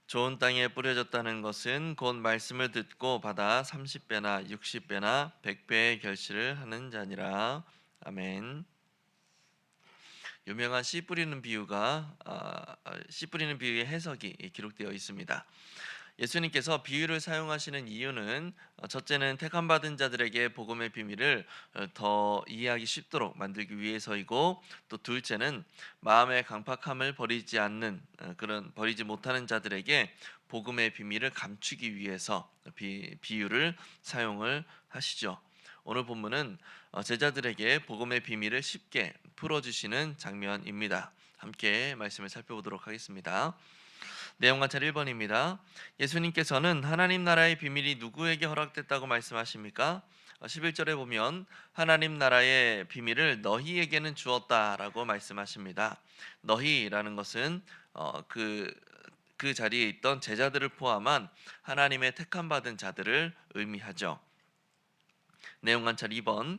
좋은 땅에 뿌려졌다는 것은 곧 말씀을 듣고 받아 30배나 60배나 100배의 결실을 하는 자니라. 아멘. 유명한 씨 뿌리는 비유의 해석이 기록되어 있습니다. 예수님께서 비유를 사용하시는 이유는 첫째는 택함 받은 자들에게 복음의 비밀을 더 이해하기 쉽도록 만들기 위해서이고, 또 둘째는 마음의 강팍함을 버리지 못하는 자들에게 복음의 비밀을 감추기 위해서 비유를 사용을 하시죠. 오늘 본문은 제자들에게 복음의 비밀을 쉽게 풀어주시는 장면입니다. 함께 말씀을 살펴보도록 하겠습니다. 내용 관찰 1번입니다. 예수님께서는 하나님 나라의 비밀이 누구에게 허락됐다고 말씀하십니까? 11절에 보면 하나님 나라의 비밀을 너희에게는 주었다라고 말씀하십니다. 너희라는 것은 그 자리에 있던 제자들을 포함한 하나님의 택함 받은 자들을 의미하죠. 내용 관찰 2번.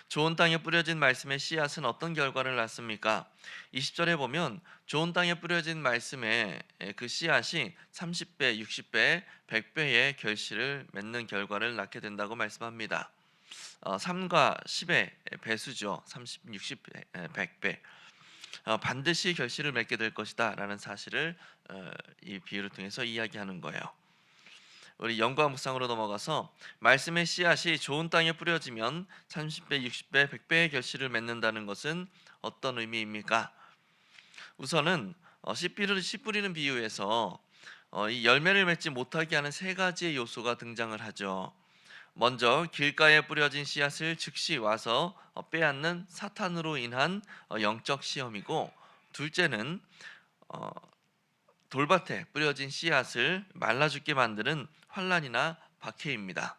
좋은 땅에 뿌려진 말씀의 씨앗은 어떤 결과를 낳습니까? 20절에 보면 좋은 땅에 뿌려진 말씀의 그 씨앗이 30배, 60배, 100배의 결실을 맺는 결과를 낳게 된다고 말씀합니다. 3과 10의 배수죠. 30, 60배, 100배. 반드시 결실을 맺게 될 것이다 라는 사실을 이 비유를 통해서 이야기하는 거예요. 우리 영과 묵상으로 넘어가서 말씀의 씨앗이 좋은 땅에 뿌려지면 30배, 60배, 100배의 결실을 맺는다는 것은 어떤 의미입니까? 우선은 씨 뿌리는 비유에서 이 열매를 맺지 못하게 하는 세 가지의 요소가 등장을 하죠. 먼저 길가에 뿌려진 씨앗을 즉시 와서 빼앗는 사탄으로 인한 영적 시험이고, 둘째는 어, 돌밭에 뿌려진 씨앗을 말라 죽게 만드는 환난이나 박해입니다.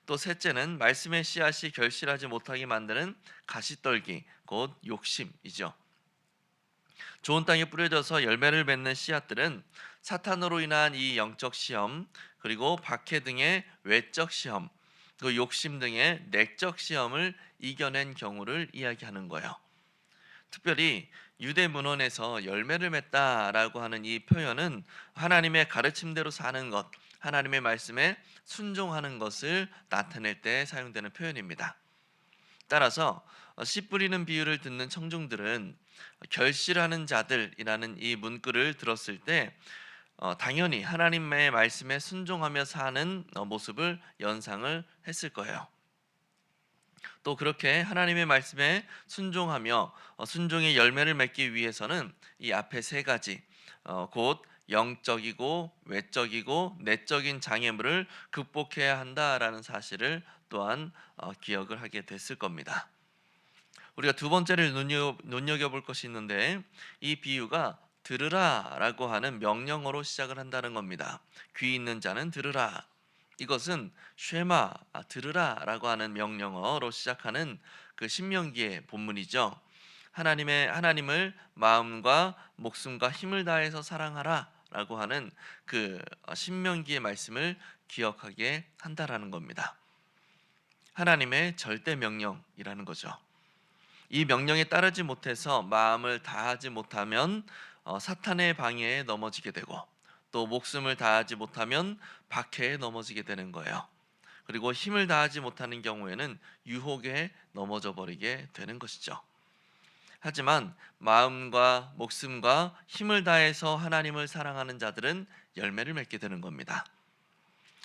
또 셋째는 말씀의 씨앗이 결실하지 못하게 만드는 가시떨기, 곧 욕심이죠. 좋은 땅에 뿌려져서 열매를 맺는 씨앗들은 사탄으로 인한 이 영적 시험, 그리고 박해 등의 외적 시험, 그 욕심 등의 내적 시험을 이겨낸 경우를 이야기하는 거예요. 특별히 유대 문헌에서 열매를 맺다라고 하는 이 표현은 하나님의 가르침대로 사는 것, 하나님의 말씀에 순종하는 것을 나타낼 때 사용되는 표현입니다. 따라서 씨 뿌리는 비유를 듣는 청중들은 결실하는 자들이라는 이 문구를 들었을 때 당연히 하나님의 말씀에 순종하며 사는 모습을 연상을 했을 거예요. 또 그렇게 하나님의 말씀에 순종하며 순종의 열매를 맺기 위해서는 이 앞에 세 가지, 곧 영적이고 외적이고 내적인 장애물을 극복해야 한다라는 사실을 또한 기억을 하게 됐을 겁니다. 우리가 두 번째를 눈여겨볼 것이 있는데, 이 비유가 들으라라고 하는 명령어로 시작을 한다는 겁니다. 귀 있는 자는 들으라. 이것은 쉐마, 들으라라고 하는 명령어로 시작하는 그 신명기의 본문이죠. 하나님을 마음과 목숨과 힘을 다해서 사랑하라라고 하는 그 신명기의 말씀을 기억하게 한다라는 겁니다. 하나님의 절대 명령이라는 거죠. 이 명령에 따르지 못해서 마음을 다하지 못하면 사탄의 방해에 넘어지게 되고, 또 목숨을 다하지 못하면 박해에 넘어지게 되는 거예요. 그리고 힘을 다하지 못하는 경우에는 유혹에 넘어져 버리게 되는 것이죠. 하지만 마음과 목숨과 힘을 다해서 하나님을 사랑하는 자들은 열매를 맺게 되는 겁니다.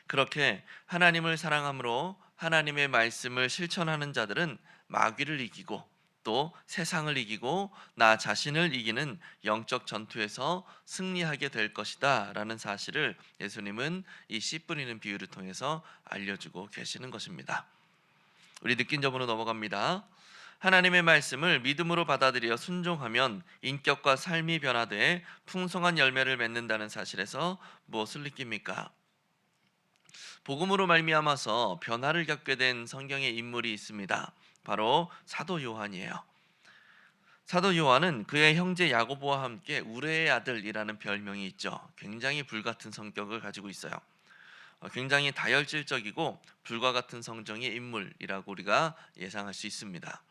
그렇게 하나님을 사랑함으로 하나님의 말씀을 실천하는 자들은 마귀를 이기고, 또 세상을 이기고 나 자신을 이기는 영적 전투에서 승리하게 될 것이다 라는 사실을 예수님은 이 씨 뿌리는 비유를 통해서 알려주고 계시는 것입니다. 우리 느낀 점으로 넘어갑니다. 하나님의 말씀을 믿음으로 받아들여 순종하면 인격과 삶이 변화돼 풍성한 열매를 맺는다는 사실에서 무엇을 느낍니까? 복음으로 말미암아서 변화를 겪게 된 성경의 인물이 있습니다. 바로 사도 요한이에요. 사도 요한은 그의 형제 야고보와 함께 우레의 아들이라는 별명이 있죠. 굉장히 불같은 성격을 가지고 있어요. 굉장히 다혈질적이고 불과 같은 성정의 인물이라고 우리가 예상할 수 있습니다.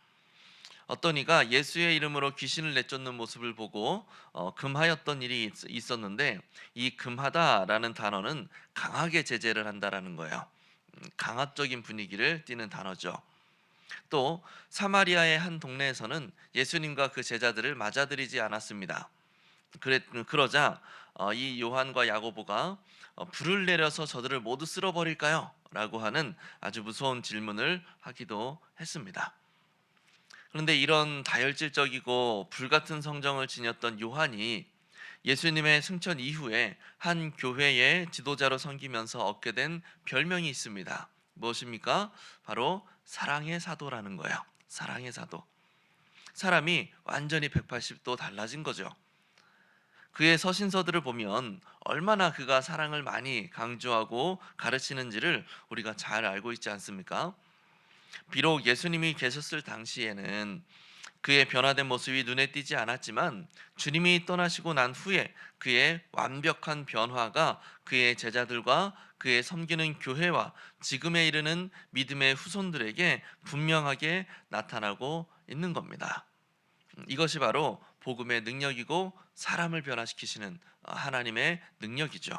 어떤 이가 예수의 이름으로 귀신을 내쫓는 모습을 보고 금하였던 일이 있었는데, 이 금하다라는 단어는 강하게 제재를 한다라는 거예요. 강압적인 분위기를 띠는 단어죠. 또 사마리아의 한 동네에서는 예수님과 그 제자들을 맞아들이지 않았습니다. 그러자 이 요한과 야고보가 불을 내려서 저들을 모두 쓸어버릴까요? 라고 하는 아주 무서운 질문을 하기도 했습니다. 그런데 이런 다혈질적이고 불같은 성정을 지녔던 요한이 예수님의 승천 이후에 한 교회의 지도자로 섬기면서 얻게 된 별명이 있습니다. 무엇입니까? 바로 사랑의 사도라는 거예요. 사랑의 사도. 사람이 완전히 180도 달라진 거죠. 그의 서신서들을 보면 얼마나 그가 사랑을 많이 강조하고 가르치는지를 우리가 잘 알고 있지 않습니까? 비록 예수님이 계셨을 당시에는 그의 변화된 모습이 눈에 띄지 않았지만, 주님이 떠나시고 난 후에 그의 완벽한 변화가 그의 제자들과 그의 섬기는 교회와 지금에 이르는 믿음의 후손들에게 분명하게 나타나고 있는 겁니다. 이것이 바로 복음의 능력이고 사람을 변화시키시는 하나님의 능력이죠.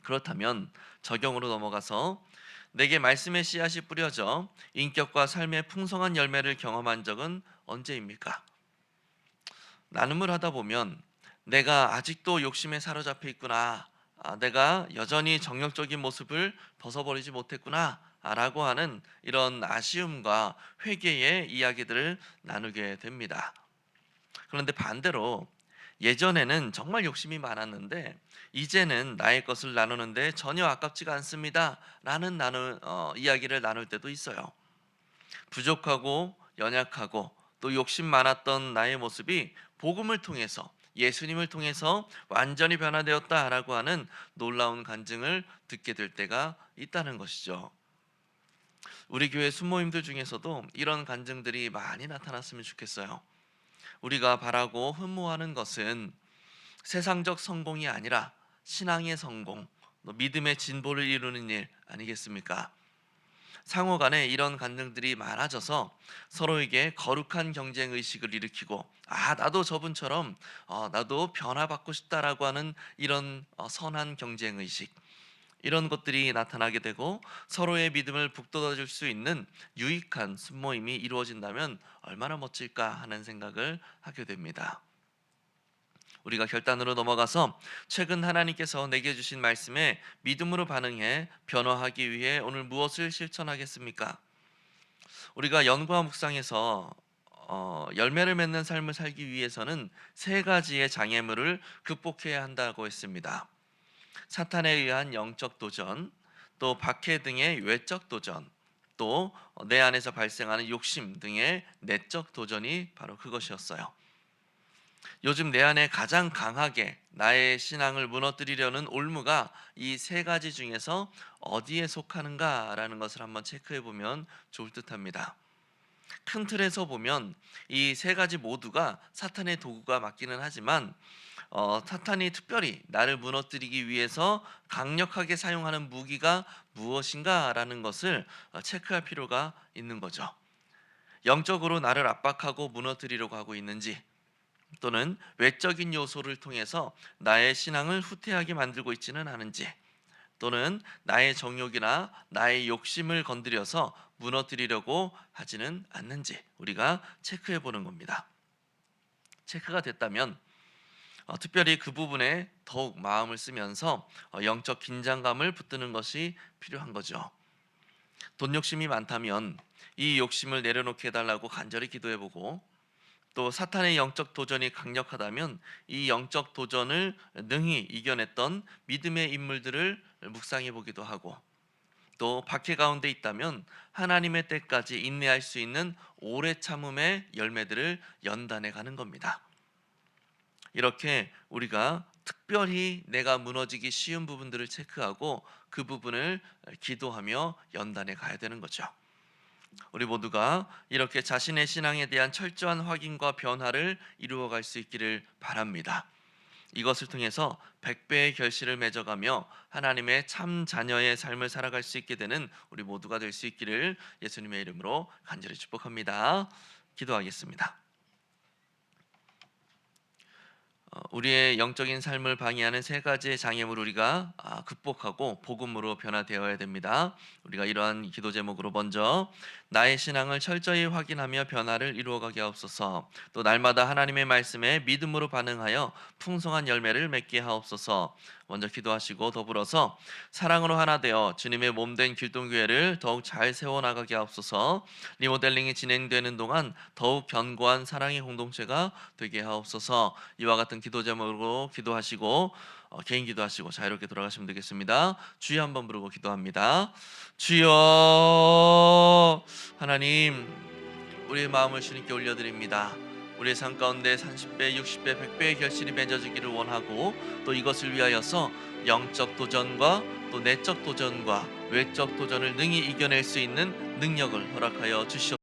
그렇다면 적용으로 넘어가서, 내게 말씀의 씨앗이 뿌려져 인격과 삶의 풍성한 열매를 경험한 적은 언제입니까? 나눔을 하다 보면 내가 아직도 욕심에 사로잡혀 있구나, 내가 여전히 정욕적인 모습을 벗어버리지 못했구나 라고 하는 이런 아쉬움과 회개의 이야기들을 나누게 됩니다. 그런데 반대로, 예전에는 정말 욕심이 많았는데 이제는 나의 것을 나누는데 전혀 아깝지가 않습니다 라는 이야기를 나눌 때도 있어요. 부족하고 연약하고 또 욕심 많았던 나의 모습이 복음을 통해서, 예수님을 통해서 완전히 변화되었다라고 하는 놀라운 간증을 듣게 될 때가 있다는 것이죠. 우리 교회 순모임들 중에서도 이런 간증들이 많이 나타났으면 좋겠어요. 우리가 바라고 흠모하는 것은 세상적 성공이 아니라 신앙의 성공, 믿음의 진보를 이루는 일 아니겠습니까? 상호 간에 이런 간증들이 많아져서 서로에게 거룩한 경쟁 의식을 일으키고, 나도 저분처럼 나도 변화받고 싶다라고 하는 이런 선한 경쟁 의식, 이런 것들이 나타나게 되고 서로의 믿음을 북돋아 줄 수 있는 유익한 순모임이 이루어진다면 얼마나 멋질까 하는 생각을 하게 됩니다. 우리가 결단으로 넘어가서 최근 하나님께서 내게 주신 말씀에 믿음으로 반응해 변화하기 위해 오늘 무엇을 실천하겠습니까? 우리가 연구와 묵상에서 열매를 맺는 삶을 살기 위해서는 세 가지의 장애물을 극복해야 한다고 했습니다. 사탄에 의한 영적 도전, 또 박해 등의 외적 도전, 또 내 안에서 발생하는 욕심 등의 내적 도전이 바로 그것이었어요. 요즘 내 안에 가장 강하게 나의 신앙을 무너뜨리려는 올무가 이 세 가지 중에서 어디에 속하는가라는 것을 한번 체크해 보면 좋을 듯합니다. 큰 틀에서 보면 이 세 가지 모두가 사탄의 도구가 맞기는 하지만, 사탄이 특별히 나를 무너뜨리기 위해서 강력하게 사용하는 무기가 무엇인가라는 것을 체크할 필요가 있는 거죠. 영적으로 나를 압박하고 무너뜨리려고 하고 있는지, 또는 외적인 요소를 통해서 나의 신앙을 후퇴하게 만들고 있지는 않은지, 또는 나의 정욕이나 나의 욕심을 건드려서 무너뜨리려고 하지는 않는지 우리가 체크해 보는 겁니다. 체크가 됐다면 특별히 그 부분에 더욱 마음을 쓰면서 영적 긴장감을 붙드는 것이 필요한 거죠. 돈 욕심이 많다면 이 욕심을 내려놓게 해달라고 간절히 기도해보고, 또 사탄의 영적 도전이 강력하다면 이 영적 도전을 능히 이겨냈던 믿음의 인물들을 묵상해 보기도 하고, 또 박해 가운데 있다면 하나님의 때까지 인내할 수 있는 오래 참음의 열매들을 연단해 가는 겁니다. 이렇게 우리가 특별히 내가 무너지기 쉬운 부분들을 체크하고 그 부분을 기도하며 연단해 가야 되는 거죠. 우리 모두가 이렇게 자신의 신앙에 대한 철저한 확인과 변화를 이루어갈 수 있기를 바랍니다. 이것을 통해서 100배의 결실을 맺어가며 하나님의 참 자녀의 삶을 살아갈 수 있게 되는 우리 모두가 될 수 있기를 예수님의 이름으로 간절히 축복합니다. 기도하겠습니다. 우리의 영적인 삶을 방해하는 세 가지의 장애물을 우리가 극복하고 복음으로 변화되어야 됩니다. 우리가 이러한 기도 제목으로 먼저 나의 신앙을 철저히 확인하며 변화를 이루어가게 하옵소서. 또 날마다 하나님의 말씀에 믿음으로 반응하여 풍성한 열매를 맺게 하옵소서. 먼저 기도하시고 더불어서 사랑으로 하나 되어 주님의 몸된 길동교회를 더욱 잘 세워나가게 하옵소서. 리모델링이 진행되는 동안 더욱 견고한 사랑의 공동체가 되게 하옵소서. 이와 같은 기도 제목으로 기도하시고 개인 기도하시고 자유롭게 돌아가시면 되겠습니다. 주여 한번 부르고 기도합니다. 주여. 하나님, 우리의 마음을 주님께 올려드립니다. 우리의 삶 가운데 30배, 60배, 100배의 결실이 맺어지기를 원하고 또 이것을 위하여서 영적 도전과 또 내적 도전과 외적 도전을 능히 이겨낼 수 있는 능력을 허락하여 주시옵소서.